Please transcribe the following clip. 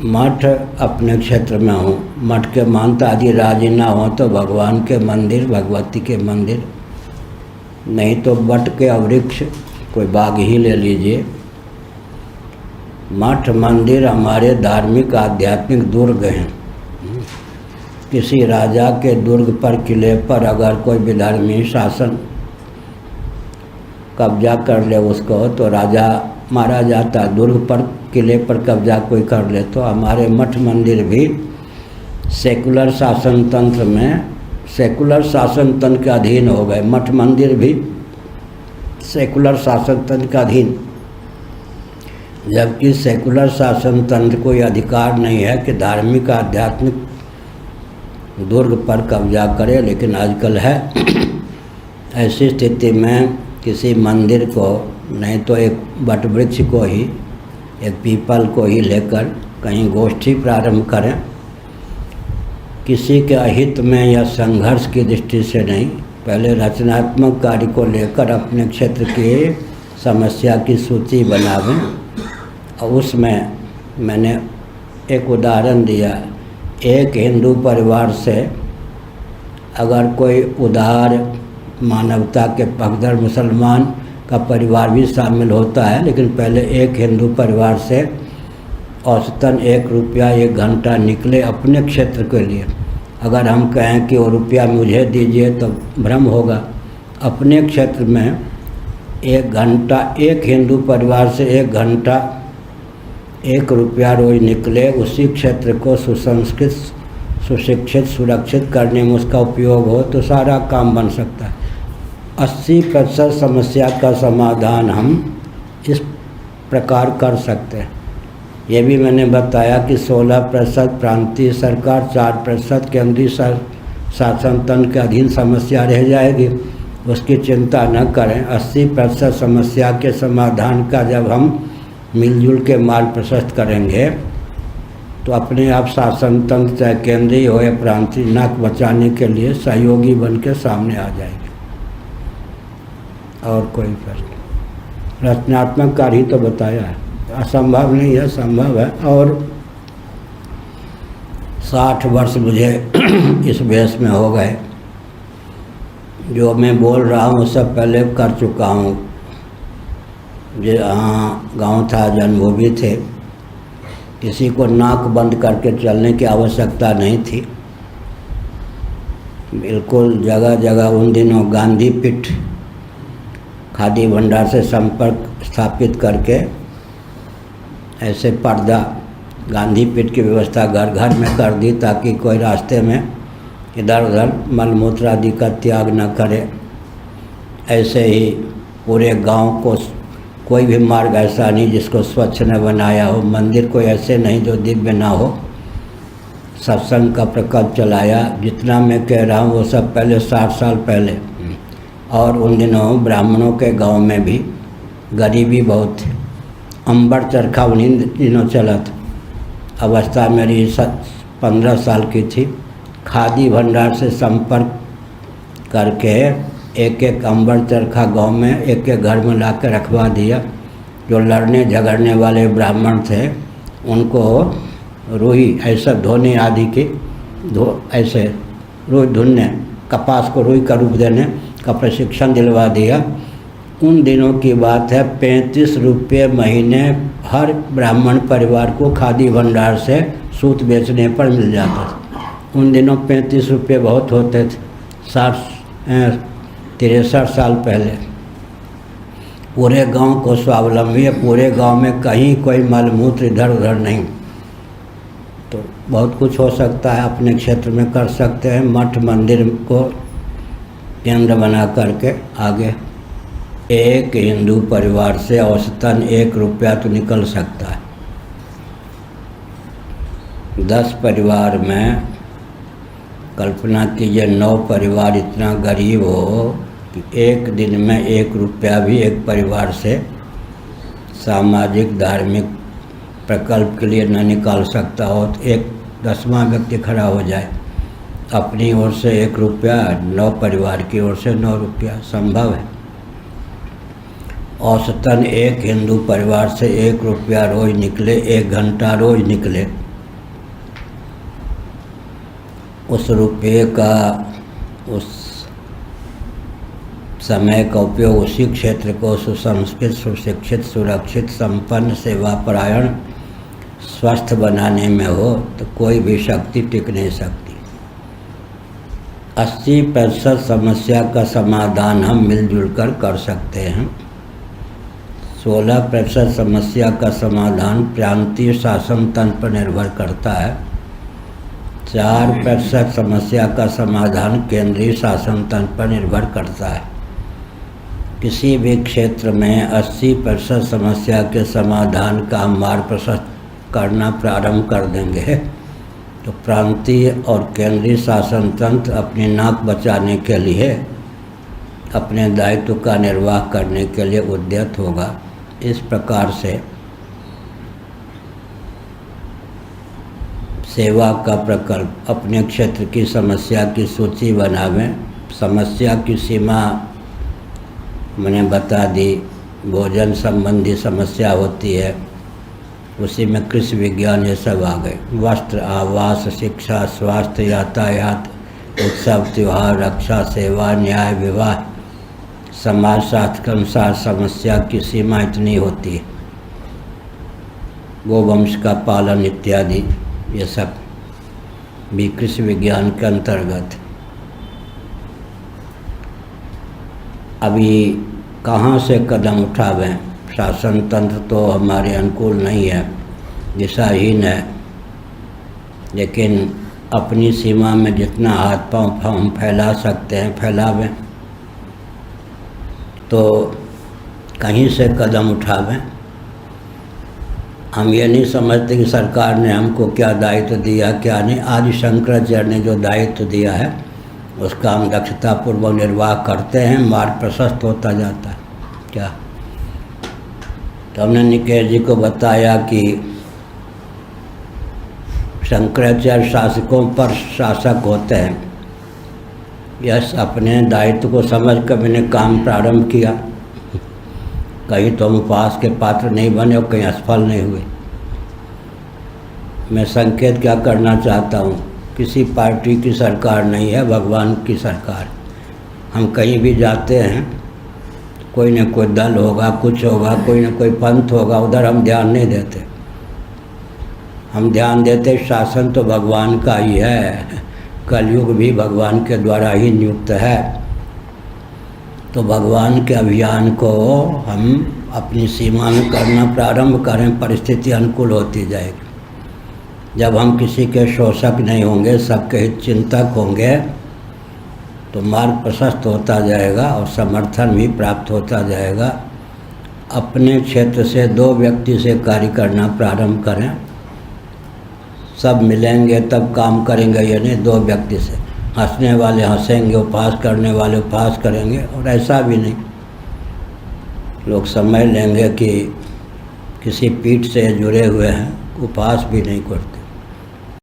मठ अपने क्षेत्र में हो, मठ के महंत आदि राजी ना हो तो भगवान के मंदिर, भगवती के मंदिर, नहीं तो बट के वृक्ष कोई बाग ही ले लीजिए। मठ मंदिर हमारे धार्मिक आध्यात्मिक दुर्ग हैं। किसी राजा के दुर्ग पर, किले पर अगर कोई विधर्मी शासन कब्जा कर ले उसको, तो राजा मारा जाता। दुर्ग पर, किले पर कब्जा कोई कर ले तो हमारे मठ मंदिर भी सेकुलर शासन तंत्र में, सेकुलर शासन तंत्र के अधीन हो गए। मठ मंदिर भी सेकुलर शासन तंत्र के अधीन, जबकि सेकुलर शासन तंत्र कोई अधिकार नहीं है कि धार्मिक आध्यात्मिक दुर्ग पर कब्जा करे, लेकिन आजकल है। ऐसी स्थिति में किसी मंदिर को, नहीं तो एक बट वृक्ष को ही, एक पीपल को ही लेकर कहीं गोष्ठी प्रारंभ करें, किसी के अहित में या संघर्ष की दृष्टि से नहीं, पहले रचनात्मक कार्य को लेकर अपने क्षेत्र की समस्या की सूची बनावें। और उसमें मैंने एक उदाहरण दिया, एक हिंदू परिवार से अगर कोई उदार मानवता के पक्षधर मुसलमान का परिवार भी शामिल होता है, लेकिन पहले एक हिंदू परिवार से औसतन 1 रुपया 1 घंटा निकले अपने क्षेत्र के लिए। अगर हम कहें कि वो रुपया मुझे दीजिए तो भ्रम होगा। अपने क्षेत्र में 1 घंटा, एक हिंदू परिवार से 1 घंटा 1 रुपया रोज निकले, उसी क्षेत्र को सुसंस्कृत, सुशिक्षित, सुरक्षित करने में उसका उपयोग हो तो सारा काम बन सकता है। 80% समस्या का समाधान हम इस प्रकार कर सकते हैं। ये भी मैंने बताया कि 16% प्रांतीय सरकार, 4% केंद्रीय शासन तंत्र के अधीन समस्या रह जाएगी, उसकी चिंता न करें। 80% समस्या के समाधान का जब हम मिलजुल के मार्ग प्रशस्त करेंगे तो अपने आप शासन तंत्र, चाहे केंद्रीय हो या प्रांतीय, नाक बचाने के लिए सहयोगी बन के सामने आ जाएंगे। और कोई प्रश्न? रचनात्मक कार्य ही तो बताया है, असंभव नहीं है, संभव है। और 60 वर्ष मुझे इस वेश में हो गए। जो मैं बोल रहा हूँ सब पहले कर चुका हूँ। हाँ, गाँव था, जन्मभूमि थे, किसी को नाक बंद करके चलने की आवश्यकता नहीं थी। बिल्कुल जगह जगह उन दिनों गांधी पीठ, खादी भंडार से संपर्क स्थापित करके ऐसे पर्दा, गांधी पीठ की व्यवस्था घर घर में कर दी, ताकि कोई रास्ते में इधर उधर मलमूत्र आदि का त्याग न करे। ऐसे ही पूरे गांव को कोई भी मार्ग ऐसा नहीं जिसको स्वच्छ न बनाया हो, मंदिर कोई ऐसे नहीं जो दिव्य ना हो। सत्संग का प्रकल्प चलाया। जितना मैं कह रहा हूँ वो सब पहले 60 साल पहले। और उन दिनों ब्राह्मणों के गांव में भी गरीबी बहुत थी। अंबर चरखा उन्हीं दिनों चला था। अवस्था मेरी 15 साल की थी। खादी भंडार से संपर्क करके एक एक अंबर चरखा गांव में एक एक घर में ला के रखवा दिया। जो लड़ने झगड़ने वाले ब्राह्मण थे उनको रूही, ऐसा धोने आदि की ऐसे रूई धुनने, कपास को रूई का रूप देने का प्रशिक्षण दिलवा दिया। उन दिनों की बात है, 35 रुपये महीने हर ब्राह्मण परिवार को खादी भंडार से सूत बेचने पर मिल जाता था। उन दिनों 35 रुपये बहुत होते थे। 63 साल पहले पूरे गांव को स्वावलंबी है। पूरे गांव में कहीं कोई मलमूत्र इधर उधर नहीं। तो बहुत कुछ हो सकता है, अपने क्षेत्र में कर सकते हैं। मठ मंदिर को केंद्र बना करके आगे एक हिंदू परिवार से औसतन 1 रुपया तो निकल सकता है। 10 परिवार में कल्पना कीजिए, 9 परिवार इतना गरीब हो कि एक दिन में 1 रुपया भी एक परिवार से सामाजिक धार्मिक प्रकल्प के लिए न निकाल सकता हो, तो एक 10वां व्यक्ति खड़ा हो जाए, अपनी ओर से 1 रुपया, 9 परिवार की ओर से 9 रुपया, संभव है। औसतन एक हिंदू परिवार से 1 रुपया रोज निकले, 1 घंटा रोज निकले, उस रुपये का, उस समय का उपयोग उसी क्षेत्र को सुसंस्कृत, सुशिक्षित, सुरक्षित, संपन्न, सेवापरायण, स्वस्थ बनाने में हो तो कोई भी शक्ति टिक नहीं सकती। 80% समस्या का समाधान हम मिलजुल कर सकते हैं। 16% समस्या का समाधान प्रांतीय शासन तंत्र पर निर्भर करता है। 4% समस्या का समाधान केंद्रीय शासन तंत्र पर निर्भर करता है। किसी भी क्षेत्र में 80% समस्या के समाधान का हम मार्ग प्रशस्त करना प्रारंभ कर देंगे तो प्रांतीय और केंद्रीय शासन तंत्र अपनी नाक बचाने के लिए, अपने दायित्व का निर्वाह करने के लिए उद्यत होगा। इस प्रकार से सेवा का प्रकल्प, अपने क्षेत्र की समस्या की सूची बनावें। समस्या की सीमा मैंने बता दी। भोजन संबंधी समस्या होती है, उसी में कृषि विज्ञान ये सब आ गए। वस्त्र, आवास, शिक्षा, स्वास्थ्य, यातायात, उत्सव, त्यौहार, रक्षा, सेवा, न्याय, विवाह, समाज शास्त्र के अनुसार समस्या की सीमा इतनी होती है। गोवंश का पालन इत्यादि ये सब भी कृषि विज्ञान के अंतर्गत। अभी कहाँ से कदम उठावें? शासन तंत्र तो हमारे अनुकूल नहीं है, दिशाहीन है, लेकिन अपनी सीमा में जितना हाथ पांव हम फैला सकते हैं फैलावें। तो कहीं से कदम उठावें। हम ये नहीं समझते कि सरकार ने हमको क्या दायित्व दिया क्या नहीं। आदि शंकराचार्य ने जो दायित्व दिया है उसका हम दक्षतापूर्वक निर्वाह करते हैं, मार्ग प्रशस्त होता जाता है। क्या तो हमने निकेश जी को बताया कि शंकराचार्य शासकों पर शासक होते हैं। यस, अपने दायित्व को समझ कर मैंने काम प्रारंभ किया। कहीं तो हम उपवास के पात्र नहीं बने और कहीं असफल नहीं हुए। मैं संकेत क्या करना चाहता हूँ, किसी पार्टी की सरकार नहीं है, भगवान की सरकार। हम कहीं भी जाते हैं, कोई न कोई दल होगा, कुछ होगा, कोई न कोई पंथ होगा, उधर हम ध्यान नहीं देते। हम ध्यान देते शासन तो भगवान का ही है, कलयुग भी भगवान के द्वारा ही नियुक्त है। तो भगवान के अभियान को हम अपनी सीमा में करना प्रारंभ करें, परिस्थिति अनुकूल होती जाएगी। जब हम किसी के शोषक नहीं होंगे, सबके हित चिंतक होंगे, तो मार्ग प्रशस्त होता जाएगा और समर्थन भी प्राप्त होता जाएगा। अपने क्षेत्र से 2 व्यक्ति से कार्य करना प्रारंभ करें। सब मिलेंगे तब काम करेंगे, ये नहीं 2 व्यक्ति से। हंसने वाले हंसेंगे, उपहास करने वाले उपहास करेंगे, और ऐसा भी नहीं। लोग समझ लेंगे कि किसी पीठ से जुड़े हुए हैं, उपहास भी नहीं करते।